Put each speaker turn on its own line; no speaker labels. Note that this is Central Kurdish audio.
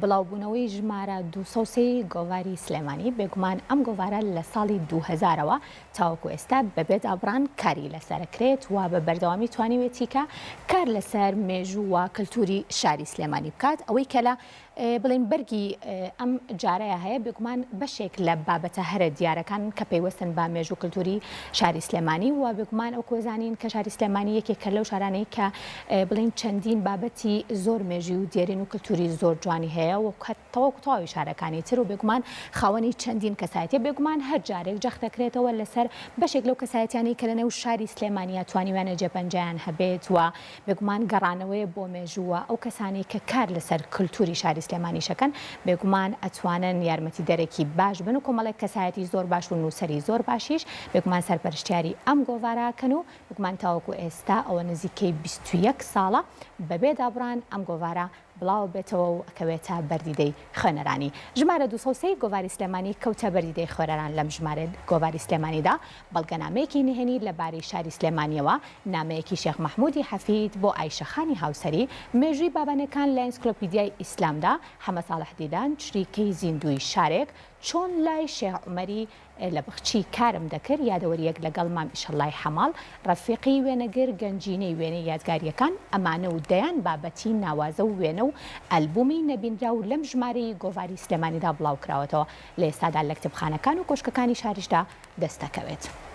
بڵاوبوونەوەی ژمارە 203 گۆڤاری سلێمانی بێگومان ئەم گۆڤارە لە ساڵی 2000ەوە تاوەکو ئێستا بەبێ دابڕان کاری لەسەرکرێت و بە بەردەوامی توانیوێتی کە کار لەسەر مێژوو و کللتوری شاری سلێمانی بکات ئەوەی کە لە بڵین بەرگی ئەم جارەیە هەیە بێگومان بەشێک لە بابەتە هەرە دیارەکان کە پەیوەستن بە مێژوو کللتوری شاری سلێمانی و بێگومان ئەو کۆزانین کە شاری سلێمانی یەکێک کە لەو شارانەی کە بڵین چەندین بابەتی زۆر مێژی و دیێرین و کللتوری زۆر جوانی هەیە و تەواو تەواوی شارەکانی تر و بێگومان خاوەنی چەندین کەسایەتیە بێگومان هەر جارێک جەخت دەکرێتەوە لەسەر بەشێک لەو کەسایەتیانی کە لەنێو شاری سلێمانیا توانیوانە جێپەنجیان هەبێت و بێگومان گەڕانەوەی بۆ مێژووە ئەو کەسانی کە کار لەسەر کللتوری شاری سلێمانی شەکەن بێگومان ئەتوانن یارمەتی دەرەکی باش بن و کۆمەڵێک کەسایەتی زۆر باش و نووسەری زۆر باشیش بێگومان سەرپەرشتیاری ئەم گۆڤاراکەن و بێگومان تاوەکو ئێستا ئەوە نزیکەی 21 ساڵە بەبێ دابڕان ئەم گۆڤارە بڵاو بێتەوە و ئەکەوێتە بەردیدەی خوێنەرانی ژمارە 203 گۆڤاری سلێمانی کەوتە بەردیدەی خوێنەران لەم ژمارە گۆڤاری سلێمانیدا بەڵگەنامەیەکی نهێنی لەبارەی شاری سلێمانیەوە نامەیەکی شێخ مەحموودی حەفید بۆ ئایشەخانی هاوسەری مێژووی بابانەکان لە ئەنسیکلۆپیدیای ئیسلامدا حەمە ساڵح دیدان چریکەی زیندوی شارێک چۆن لای شێخ عومەری لە بخچی کارم دەکرد یادەوەریەک لەگەڵ مام ئیشەڵای حەماڵ ڕەفیقی وێنەگر گەنجینەی وێنەی یادگاریەکان ئەمانە و دەیان بابەتی ناوازە و وێنە و ئەلبومی نەبینرا و لەم ژمارەی گۆڤاری سلێمانیدا بڵاو کراوەتەوە لە ئێستادا لە کتێبخانەکان و کۆشکەکانی شاریشدا دەست دەکەوێت.